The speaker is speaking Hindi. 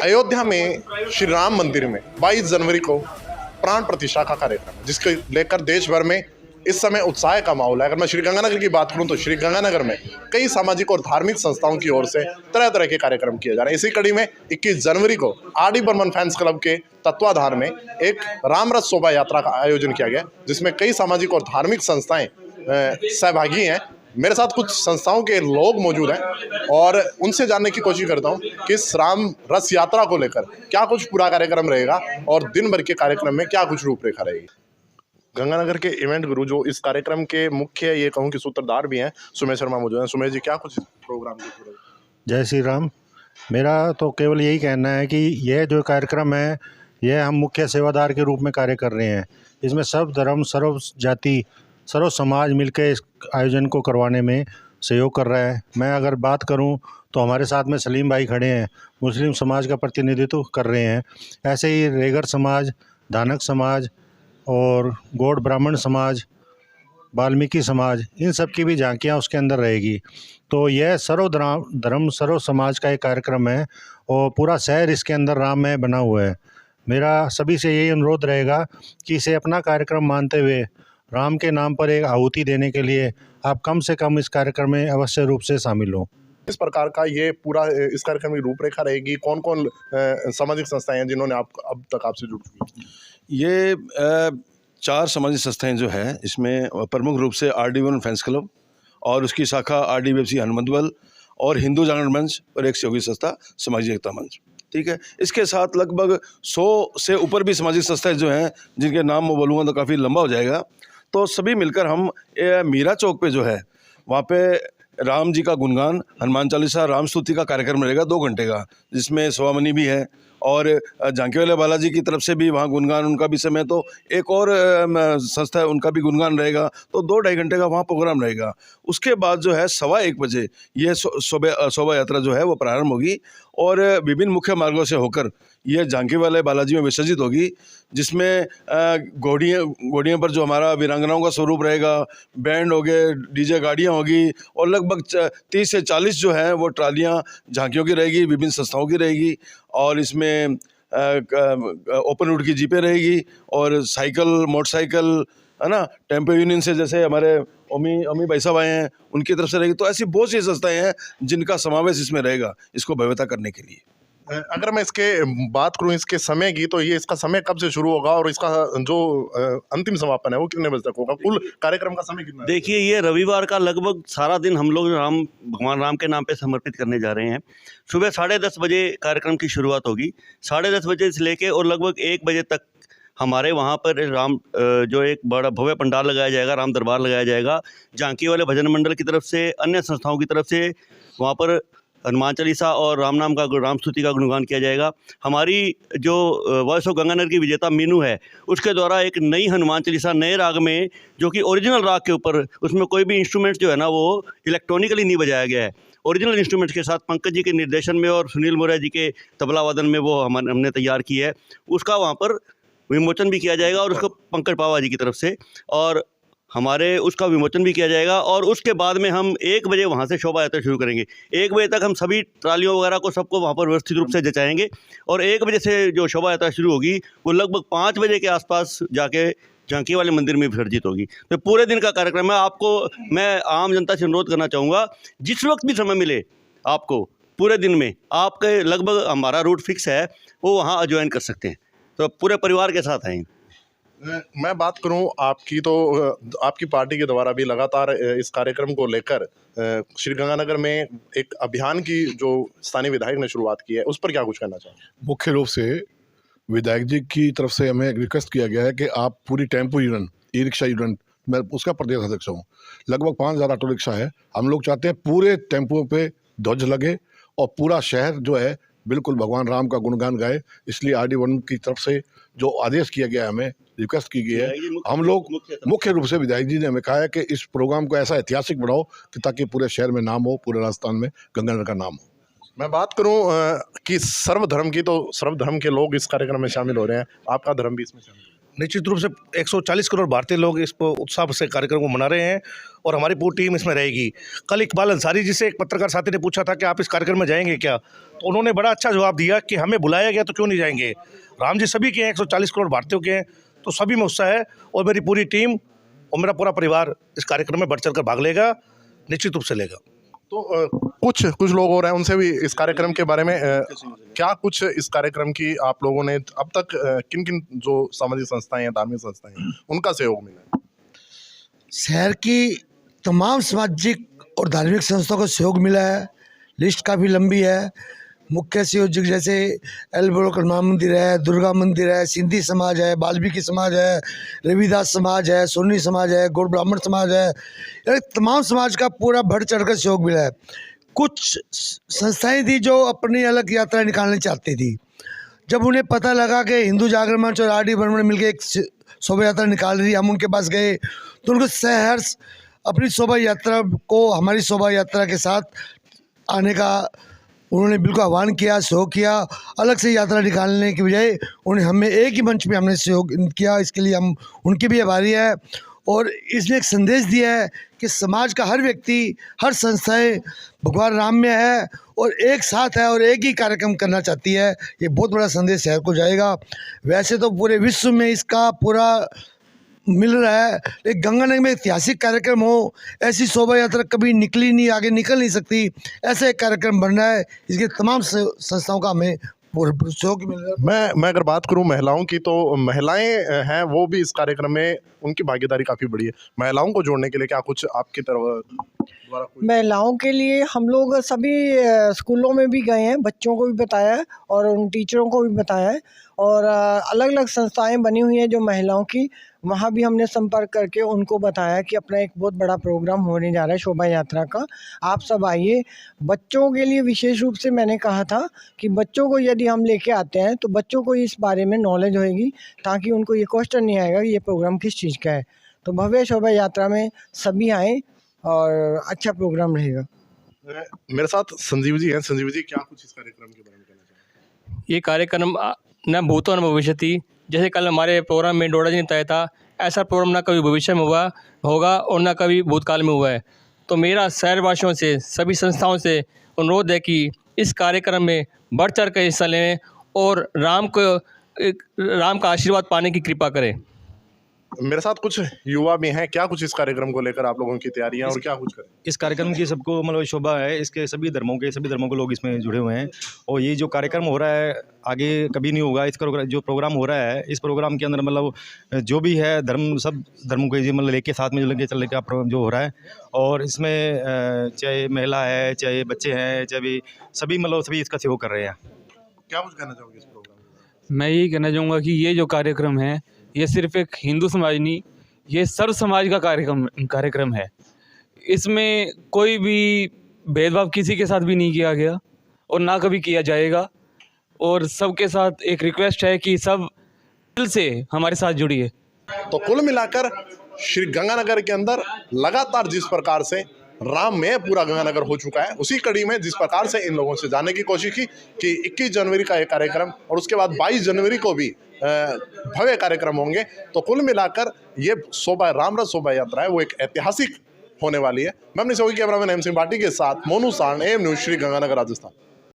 अयोध्या में श्री राम मंदिर में 22 जनवरी को प्राण प्रतिष्ठा का कार्यक्रम है, जिसके लेकर देश भर में इस समय उत्साह का माहौल है। अगर मैं श्री गंगानगर की बात करूं तो श्री गंगानगर में कई सामाजिक और धार्मिक संस्थाओं की ओर से तरह तरह के कार्यक्रम किए जा रहे हैं। इसी कड़ी में 21 जनवरी को आर.डी. बर्मन फैंस क्लब के तत्वाधान में एक रामरथ शोभा यात्रा का आयोजन किया गया, जिसमें कई सामाजिक और धार्मिक संस्थाएं सहभागी हैं। मेरे साथ कुछ संस्थाओं के लोग मौजूद हैं और उनसे जानने की कोशिश करता हूं कि इस राम रथ यात्रा को लेकर क्या कुछ पूरा कार्यक्रम रहेगा और दिन भर के कार्यक्रम में क्या कुछ रूपरेखा रहेगी। गंगानगर के इवेंट गुरु जो इस कार्यक्रम के मुख्य ये कहूँ कि सूत्रधार भी हैं, सुमेश शर्मा मौजूद हैं। सुमेश जी, क्या कुछ प्रोग्राम की? जय श्री राम। मेरा तो केवल यही कहना है कि यह जो कार्यक्रम है यह हम मुख्य सेवादार के रूप में कार्य कर रहे हैं। इसमें सर्व धर्म, सर्व जाति, सर्व समाज मिलकर इस आयोजन को करवाने में सहयोग कर रहा है। मैं अगर बात करूं तो हमारे साथ में सलीम भाई खड़े हैं, मुस्लिम समाज का प्रतिनिधित्व कर रहे हैं। ऐसे ही रेगर समाज, धानक समाज और गौड़ ब्राह्मण समाज, वाल्मीकि समाज, इन सब की भी झांकियाँ उसके अंदर रहेगी। तो यह सर्व धर्म सर्व समाज का एक कार्यक्रम है और पूरा शहर इसके अंदर राममय बना हुआ है। मेरा सभी से यही अनुरोध रहेगा कि इसे अपना कार्यक्रम मानते हुए राम के नाम पर एक आहुति देने के लिए आप कम से कम इस कार्यक्रम में अवश्य रूप से शामिल हों। इस प्रकार का ये पूरा इस कार्यक्रम की रूपरेखा रहेगी। कौन कौन सामाजिक संस्थाएं हैं जिन्होंने अब तक आपसे जुड़ चुकी? ये 4 सामाजिक संस्थाएं जो है, इसमें प्रमुख रूप से आर.डी. बर्मन फैंस क्लब और उसकी शाखा आर.डी.बी.एफ.सी. हनुमंत बल और हिंदू जागरण मंच और एक सहयोगी संस्था सामाजिक एकता मंच। ठीक है, इसके साथ लगभग 100 से ऊपर भी सामाजिक संस्थाएं जो हैं, जिनके नाम मैं बोलूँगा तो काफ़ी लंबा हो जाएगा। तो सभी मिलकर हम मीरा चौक पे जो है वहाँ पे राम जी का गुणगान, हनुमान चालीसा, राम स्तुति का कार्यक्रम रहेगा 2 घंटे का, जिसमें सवामनी भी है और झांकी वाले बालाजी की तरफ से भी वहाँ गुणगान, उनका भी समय, तो एक और संस्था है उनका भी गुणगान रहेगा। तो 2-2.5 घंटे का वहाँ प्रोग्राम रहेगा। उसके बाद जो है 1:15 बजे ये शोभा यात्रा जो है वो प्रारंभ होगी और विभिन्न मुख्य मार्गों से होकर ये झांकी वाले बालाजी में विसर्जित होगी, जिसमें घोड़ियों पर जो हमारा वीरांगनाओं का स्वरूप रहेगा, बैंड हो गए, डीजे गाड़ियाँ होगी और लगभग 30 से 40 जो हैं वो ट्रालियाँ झांकियों की रहेगी, विभिन्न संस्थाओं की रहेगी और इसमें ओपन रूट की जीपें रहेगी और साइकिल, मोटरसाइकिल, है ना, टेम्पो यूनियन से जैसे हमारे ओमी भाई साहब आए हैं, उनकी तरफ से रहेगी। तो ऐसी बहुत सी संस्थाएं हैं जिनका समावेश इसमें रहेगा, इसको भव्यता करने के लिए। अगर मैं इसके बात करूं इसके समय की, तो ये इसका समय कब से शुरू होगा और इसका जो अंतिम समापन है वो कितने बजे तक होगा? कुल कार्यक्रम का समय कितना है? देखिए, ये रविवार का लगभग सारा दिन हम लोग भगवान राम के नाम पे समर्पित करने जा रहे हैं। सुबह 10:30 बजे कार्यक्रम की शुरुआत होगी। 10:30 बजे से लेके और लगभग 1 बजे तक हमारे वहाँ पर जो एक बड़ा भव्य पंडाल लगाया जाएगा, राम दरबार लगाया जाएगा। झांकी वाले भजन मंडल की तरफ से, अन्य संस्थाओं की तरफ से वहाँ पर हनुमान चालीसा और राम नाम का, राम स्तुति का गुणगान किया जाएगा। हमारी जो वॉइस ऑफ गंगानगर की विजेता मीनू है, उसके द्वारा एक नई हनुमान चालीसा नए राग में, जो कि ओरिजिनल राग के ऊपर, उसमें कोई भी इंस्ट्रूमेंट जो है ना वो इलेक्ट्रॉनिकली नहीं बजाया गया है। ओरिजिनल इंस्ट्रूमेंट्स के साथ पंकज जी के निर्देशन में और सुनील मौर्य जी के तबला वादन में वो हमने तैयार की है। उसका वहाँ पर विमोचन भी किया जाएगा और उसको पंकज पावा जी की तरफ से और हमारे उसका विमोचन भी किया जाएगा। और उसके बाद में हम 1 बजे वहाँ से शोभा यात्रा शुरू करेंगे। 1 बजे तक हम सभी ट्रालियों वगैरह को सबको वहाँ पर व्यवस्थित रूप से जचाएंगे और 1 बजे से जो शोभा यात्रा शुरू होगी वो लगभग 5 बजे के आसपास जाके झांकी वाले मंदिर में विसर्जित होगी। तो पूरे दिन का कार्यक्रम है। आपको मैं आम जनता से अनुरोध करना चाहूँगा, जिस वक्त भी समय मिले आपको पूरे दिन में, आपके लगभग हमारा रूट फिक्स है, वो वहाँ ज्वाइन कर सकते हैं। तो पूरे परिवार के साथ आएँ। मैं बात करूं आपकी, तो आपकी पार्टी के द्वारा भी लगातार इस कार्यक्रम को लेकर श्री गंगानगर में एक अभियान की जो स्थानीय विधायक ने शुरुआत की है, उस पर क्या कुछ कहना चाहेंगे? मुख्य रूप से विधायक जी की तरफ से हमें रिक्वेस्ट किया गया है कि आप पूरी tempo union, e rickshaw union, मैं उसका प्रदेश अध्यक्ष हूँ, लगभग 5000 ऑटो रिक्शा है। हम लोग चाहते हैं पूरे टेम्पो पे ध्वज लगे और पूरा शहर जो है बिल्कुल भगवान राम का गुणगान गाए। इसलिए आर.डी. बर्मन की तरफ से जो आदेश किया गया है, हमें रिक्वेस्ट की गई है, हम लोग मुख्य रूप से विधायक जी ने हमें कहा है कि इस प्रोग्राम को ऐसा ऐतिहासिक बनाओ कि ताकि पूरे शहर में नाम हो, पूरे राजस्थान में गंगानगर का नाम हो। मैं बात करूं कि सर्वधर्म की, तो सर्वधर्म के लोग इस कार्यक्रम में शामिल हो रहे हैं। आपका धर्म भी इसमें शामिल है? निश्चित रूप से 140 करोड़ भारतीय लोग इस उत्साह से कार्यक्रम को मना रहे हैं और हमारी पूरी टीम इसमें रहेगी। कल इकबाल अंसारी जी से एक पत्रकार साथी ने पूछा था कि आप इस कार्यक्रम में जाएंगे क्या, तो उन्होंने बड़ा अच्छा जवाब दिया कि हमें बुलाया गया तो क्यों नहीं जाएंगे। राम जी सभी के हैं, 140 करोड़ भारतीयों के हैं, तो सभी में उत्साह है और मेरी पूरी टीम और मेरा पूरा परिवार इस कार्यक्रम में बढ़ चढ़ कर भाग लेगा, निश्चित रूप से लेगा। तो कुछ लोग हो रहे हैं, उनसे भी इस कार्यक्रम के बारे में क्या कुछ इस कार्यक्रम की आप लोगों ने अब तक किन किन जो सामाजिक संस्थाएं हैं, धार्मिक संस्थाएं हैं, उनका सहयोग मिला है? शहर की तमाम सामाजिक और धार्मिक संस्थाओं को सहयोग मिला है। लिस्ट काफ़ी लंबी है। मुख्य संयोजक जैसे एल्बोरो हनुमान मंदिर है, दुर्गा मंदिर है, सिंधी समाज है, वाल्मीकि समाज है, रविदास समाज है, सोनी समाज है, गौड़ ब्राह्मण समाज है, ये तमाम समाज का पूरा बढ़ चढ़ कर सहयोग मिला है। कुछ संस्थाएं थी जो अपनी अलग यात्रा निकालना चाहती थी। जब उन्हें पता लगा कि हिंदू जागरण मंच और RD बर्मन मिलकर एक शोभा यात्रा निकाल रही, हम उनके पास गए तो उनको सहर्ष अपनी शोभा यात्रा को हमारी शोभा यात्रा के साथ आने का उन्होंने बिल्कुल आह्वान किया, सहयोग किया। अलग से यात्रा निकालने की बजाय उन्हें हमें एक ही मंच पे हमने सहयोग किया, इसके लिए हम उनके भी आभारी हैं। और इसने एक संदेश दिया है कि समाज का हर व्यक्ति, हर संस्थाएं भगवान राम में है और एक साथ है और एक ही कार्यक्रम करना चाहती है। ये बहुत बड़ा संदेश शहर को जाएगा। वैसे तो पूरे विश्व में इसका पूरा मिल रहा है, लेकिन गंगानगर में ऐतिहासिक कार्यक्रम हो, ऐसी शोभा यात्रा कभी निकली नहीं, आगे निकल नहीं सकती, ऐसा एक कार्यक्रम बन रहा है। इसके तमाम संस्थाओं का हमें सहयोग मिल रहा है। मैं अगर बात करूं महिलाओं की, तो महिलाएं हैं वो भी इस कार्यक्रम में, उनकी भागीदारी काफ़ी बड़ी है। महिलाओं को जोड़ने के लिए क्या कुछ आपकी तरफ द्वारा महिलाओं के लिए हम लोग सभी स्कूलों में भी गए हैं, बच्चों को भी बताया है और उन टीचरों को भी बताया है। और अलग अलग संस्थाएं बनी हुई हैं जो महिलाओं की, वहाँ भी हमने संपर्क करके उनको बताया कि अपना एक बहुत बड़ा प्रोग्राम होने जा रहा है शोभा यात्रा का, आप सब आइए। बच्चों के लिए विशेष रूप से मैंने कहा था कि बच्चों को यदि हम लेके आते हैं तो बच्चों को इस बारे में नॉलेज होएगी, ताकि उनको ये क्वेश्चन नहीं आएगा कि ये प्रोग्राम किस चीज़ का है। तो भव्य शोभा यात्रा में सभी आएँ और अच्छा प्रोग्राम रहेगा। मेरे साथ संजीव जी हैं। संजीव जी, क्या कुछ इस कार्यक्रम के बारे में कहना चाहेंगे? ये कार्यक्रम न भूतो न भविष्यति, जैसे कल हमारे प्रोग्राम में डोडा जी ने तय था, ऐसा प्रोग्राम ना कभी भविष्य में हुआ होगा और ना कभी भूतकाल में हुआ है। तो मेरा शहरवासियों से, सभी संस्थाओं से अनुरोध है कि इस कार्यक्रम में बढ़ चढ़ कर हिस्सा लें और राम का आशीर्वाद पाने की कृपा करें। मेरे साथ कुछ युवा भी हैं। क्या कुछ इस कार्यक्रम को लेकर आप लोगों की तैयारियां और क्या कुछ करें? इस कार्यक्रम की सबको मतलब शोभा है, इसके सभी धर्मों के लोग इसमें जुड़े हुए हैं। और ये जो कार्यक्रम हो रहा है आगे कभी नहीं होगा। इसका जो प्रोग्राम हो रहा है, इस प्रोग्राम के अंदर मतलब जो भी है धर्म, सब धर्मों को मतलब लेके साथ में लेके चलने का प्रोग्राम जो हो रहा है। और इसमें चाहे महिला है, चाहे बच्चे हैं, चाहे भी सभी मतलब सभी इसका सहयोग कर रहे हैं। क्या कुछ कहना चाहोगे इस प्रोग्राम में? मैं यही कहना चाहूँगा कि ये जो कार्यक्रम है, ये सिर्फ एक हिंदू समाज नहीं, ये सर्व समाज का कार्यक्रम है। इसमें कोई भी भेदभाव किसी के साथ भी नहीं किया गया और ना कभी किया जाएगा। और सबके साथ एक रिक्वेस्ट है कि सब दिल से हमारे साथ जुड़िए। तो कुल मिलाकर श्री गंगानगर के अंदर लगातार जिस प्रकार से राम में पूरा गंगानगर हो चुका है, उसी कड़ी में जिस प्रकार से इन लोगों से जानने की कोशिश की कि 21 जनवरी का एक कार्यक्रम और उसके बाद 22 जनवरी को भी भव्य कार्यक्रम होंगे। तो कुल मिलाकर ये रामरथ शोभा यात्रा है वो एक ऐतिहासिक होने वाली है। मैं अपने सहयोगी कैमरामैन M सिंह भाटी के साथ मोनू सांड, AM न्यूज़, श्री गंगानगर, राजस्थान।